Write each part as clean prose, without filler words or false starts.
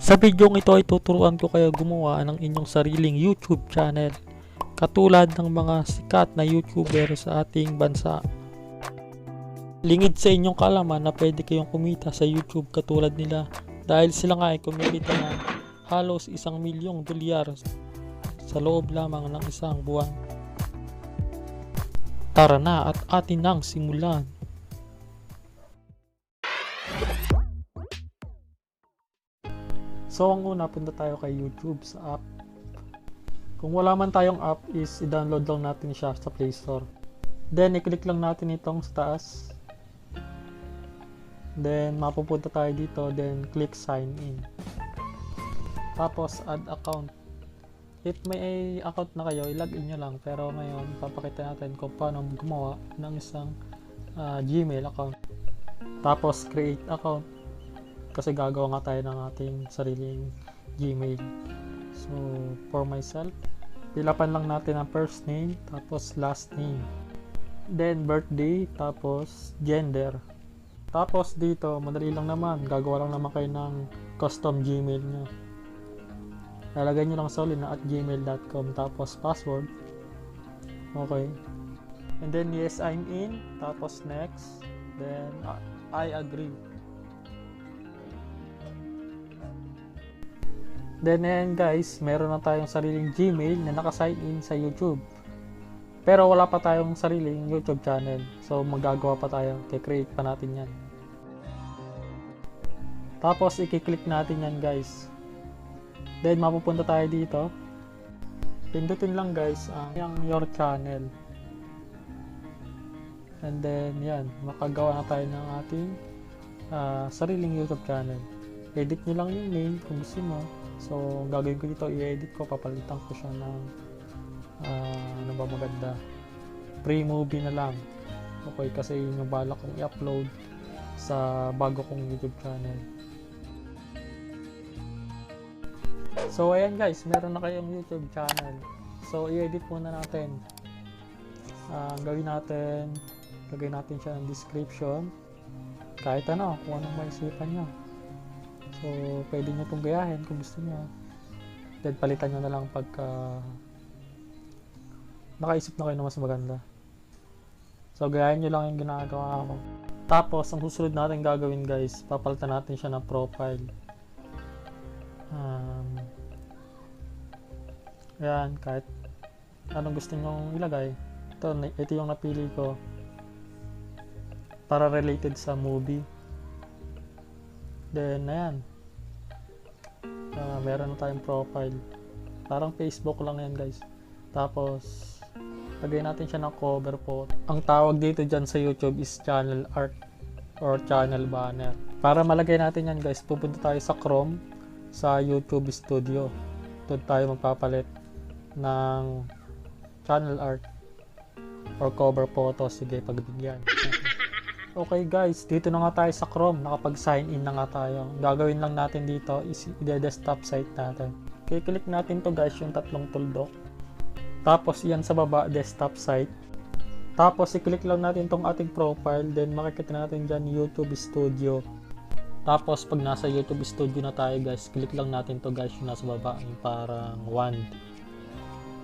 Sa videong ito ay tuturuan ko kayo gumawa ng inyong sariling YouTube channel, katulad ng mga sikat na YouTuber sa ating bansa. Lingid sa inyong kaalaman na pwede kayong kumita sa YouTube katulad nila, dahil sila nga ay kumikita ng halos $1,000,000 sa loob lamang ng isang buwan. Tara na at atin nang simulan. So ang una, punta tayo kay YouTube sa app. Kung wala man tayong app is i-download lang natin siya sa Play Store. Then i-click lang natin itong sa taas. Then mapupunta tayo dito, then click sign in. Tapos add account. If may account na kayo, i-login nyo lang. Pero ngayon, papakita natin kung paano gumawa ng isang Gmail account. Tapos create account. Kasi gagawa nga tayo ng ating sariling Gmail. So, for myself, pilapan lang natin ang first name, tapos last name. Then, birthday, tapos gender. Tapos dito, madali lang naman. Gagawa lang naman kayo ng custom Gmail nyo. Lalagay nyo lang solid na @gmail.com, tapos password. Okay. And then, yes, I'm in. Tapos next. Then, I agree. Then ayan guys, meron na tayong sariling Gmail na naka-sign in sa YouTube. Pero wala pa tayong sariling YouTube channel. So magagawa pa tayo, i-create pa natin yan. Tapos i-click natin yan guys. Then mapupunta tayo dito. Pindutin lang guys ang your channel. And then yan, makagawa na tayo ng ating sariling YouTube channel. Edit nyo lang yung name kung gusto mo. So, gagawin ko dito, i-edit ko, papalitan ko siya ng ano ba maganda, pre-movie na lang. Okay, kasi yun yung balak kong i-upload sa bago kong YouTube channel. So, ayan guys, meron na kayong YouTube channel. So, i-edit muna natin. Gawin natin siya ng description. Kahit ano, kung anong maisipan nyo. So, pwede nyo itong gayahin kung gusto nyo. Then, palitan nyo na lang pagka nakaisip na kayo na mas maganda. So, gayahin nyo lang yung ginagawa ko. Tapos, ang susunod natin gagawin guys, papalitan natin siya ng profile. Ayan, kahit anong gusto nyo ilagay. Ito yung napili ko para related sa movie. Then, ayan. Meron na tayong profile. Parang Facebook lang yan guys. Tapos, lagay natin siya ng cover photo. Ang tawag dito dyan sa YouTube is channel art or channel banner. Para malagay natin yan guys, pupunta tayo sa Chrome, sa YouTube Studio. Doon tayo magpapalit ng channel art or cover photo. Sige, pagbigyan. Okay guys, dito na nga tayo sa Chrome, nakapag-sign in na nga tayo. Gagawin lang natin dito is i-desktop site natin. Kiklik natin to guys, yung tatlong tuldok. Tapos yan sa baba, desktop site. Tapos i-click lang natin tong ating profile, then makikita natin dyan YouTube Studio. Tapos pag nasa YouTube Studio na tayo guys, click lang natin to guys, yung nasa baba, yung parang wand.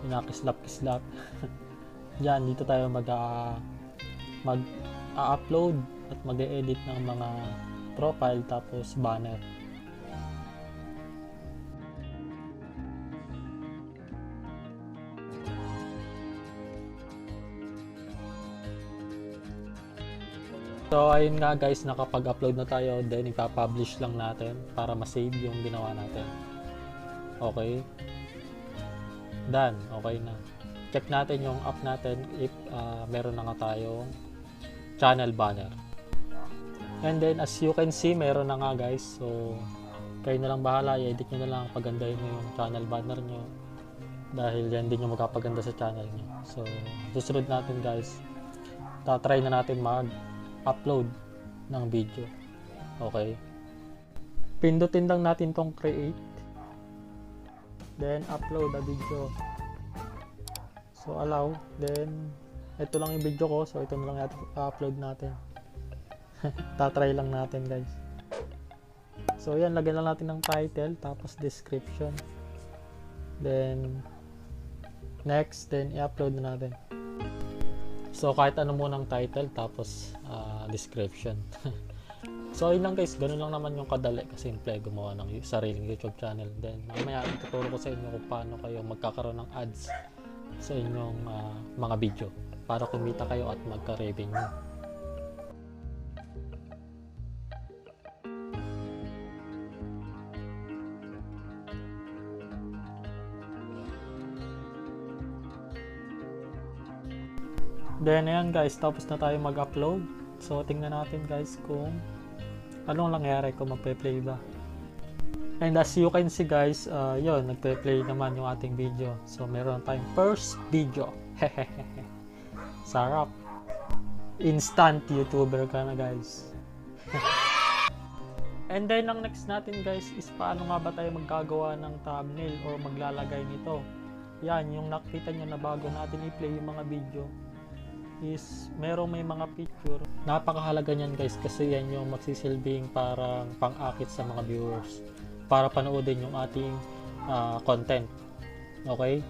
Yung nakislap-kislap. Yan, dito tayo mag-upload at mag-edit ng mga profile tapos banner. So ayun nga guys, nakapag-upload na tayo, then ipa-publish lang natin para ma-save yung ginawa natin. Okay. Done. Okay na. Check natin yung app natin if meron na nga tayong channel banner. And then as you can see, meron na nga guys. So kayo na lang bahala, i-edit nyo na lang, pagandahin nyo yung channel banner nyo, dahil yan din yung magpapaganda sa channel nyo. So susunod natin guys, try na natin mag-upload ng video. Okay, pindutin lang natin tong create, then upload a video. So allow, then ito lang yung video ko, so ito na lang upload natin. Tatry lang natin guys. So yan, lagyan lang natin ng title, tapos description. Then next, then i-upload na natin. So kahit ano munang title, tapos description. So yun lang guys, ganun lang naman yung kadali, kasimple gumawa ng sariling YouTube channel. Then mamaya ituturo ko sa inyo kung paano kayo magkakaroon ng ads sa inyong mga video para kumita kayo at magka-revenue. Then ayan guys, tapos na tayo mag-upload. So tingnan natin guys kung anong nangyari, kung magpe-play ba. And as you can see guys, yun, nagpe-play naman yung ating video. So meron tayong first video. Sarap. Instant YouTuber ka na guys. And then ang next natin guys is paano nga ba tayo magkagawa ng thumbnail or maglalagay nito. Yan, yung nakita nyo na bago natin i-play yung mga video is merong may mga picture. Napakahalaga niyan guys kasi yan yung magsisilbing parang pang-akit sa mga viewers para panoodin yung ating content. Okay?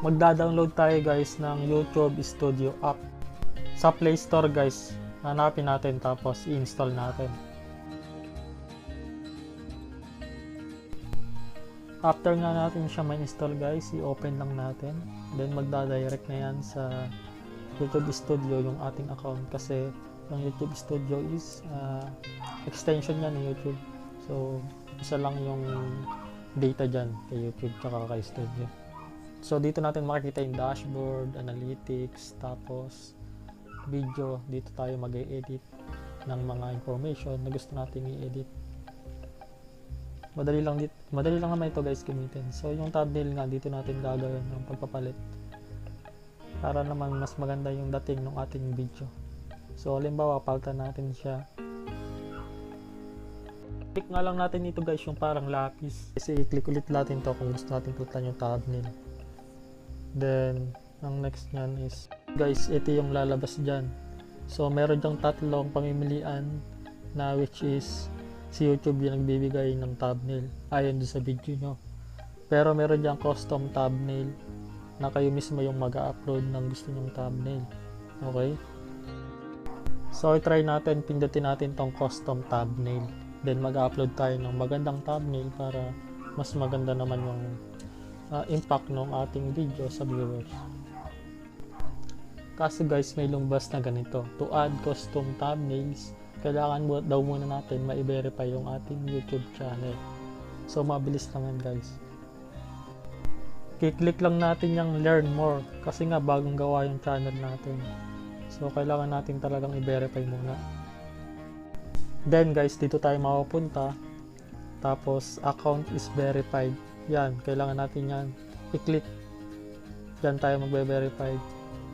Magda-download tayo guys ng YouTube Studio app. Sa Play Store guys, hanapin natin tapos i-install natin. After nga natin siya ma-install guys, i-open lang natin. Then magda-direct na yan sa YouTube Studio yung ating account kasi yung YouTube Studio is extension yan ng YouTube. So isa lang yung data dyan kay YouTube tsaka kay Studio. So dito natin makikita yung dashboard, analytics, tapos video. Dito tayo mag-e-edit ng mga information na gusto natin i-edit. Madali lang naman ito guys gamitin. So yung thumbnail nga dito natin gagawin ng pagpapalit para naman mas maganda yung dating ng ating video. So halimbawa palitan natin siya. Click nga lang natin ito guys yung parang lapis. Kasi i-click ulit natin to kung gusto natin palitan yung thumbnail. Then ang next nyan is guys, ito yung lalabas dyan. So meron dyang tatlong pamimilian na which is si YouTube yung nagbibigay ng thumbnail ayon doon sa video nyo. Pero meron dyang custom thumbnail na kayo mismo yung mag-upload ng gusto nyong thumbnail. Okay? So i-try natin, pindutin natin tong custom thumbnail. Then mag-upload tayo ng magandang thumbnail para mas maganda naman yung impact ng ating video sa viewers. Kaso guys, may lumbas na ganito. To add custom thumbnails, kailangan daw muna natin ma-verify yung ating YouTube channel. So mabilis lang yan guys. Kiklik lang natin yung learn more kasi nga bagong gawa yung channel natin. So kailangan natin talagang i-verify muna. Then guys, dito tayo mapupunta. Tapos account is verified. Yan, kailangan natin yan i-click. Yan tayo magbe-verify.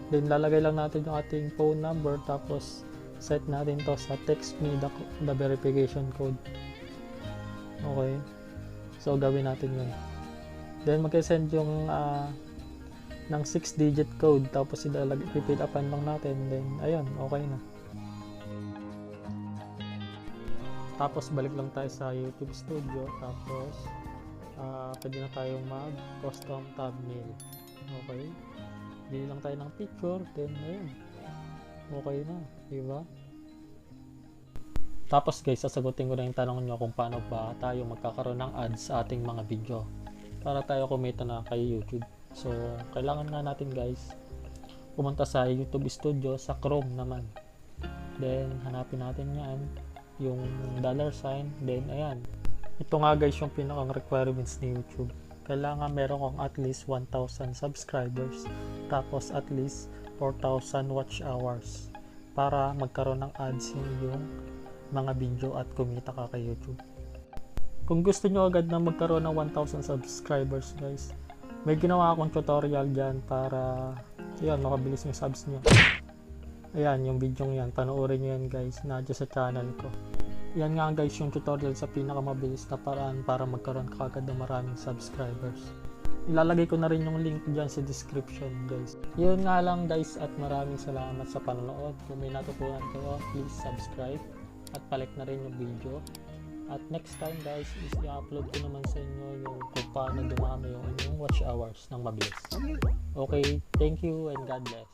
Then lalagay lang natin yung ating phone number tapos set natin to sa text me the verification code. Okay. So gawin natin yun. Then mag-send yung ng 6-digit code tapos i-fill upan lang natin. Then ayun, okay na. Tapos balik lang tayo sa YouTube Studio tapos pwede na tayong mag-custom thumbnail. Okay? Bili lang tayo ng picture, then ayun. Okay na, diba? Tapos guys, sasagutin ko na yung tanong nyo kung paano ba tayo magkakaroon ng ads sa ating mga video para tayo kumita na kay YouTube. So, kailangan nga natin guys pumunta sa YouTube Studio sa Chrome naman. Then, hanapin natin yan, yung $sign, then ayan. Ito nga guys yung pinakang requirements ni YouTube. Kailangan meron kang at least 1,000 subscribers tapos at least 4,000 watch hours para magkaroon ng ads yung mga video at kumita ka kay YouTube. Kung gusto nyo agad na magkaroon ng 1,000 subscribers guys, may ginawa akong tutorial dyan para yun, makabilis yung subs nyo. Ayan, yung video yan, panoorin nyo yan guys, na dyan sa channel ko. Yan nga guys yung tutorial sa pinakamabilis na paraan para magkaroon ka agad ng maraming subscribers. Ilalagay ko na rin yung link dyan sa description guys. Yun nga lang guys at maraming salamat sa panonood. Kung may natutunan kayo, please subscribe at palike na rin yung video. At next time guys is i-upload ko naman sa inyo yung kung paano dumami yung inyong watch hours ng mabilis. Okay, thank you and God bless.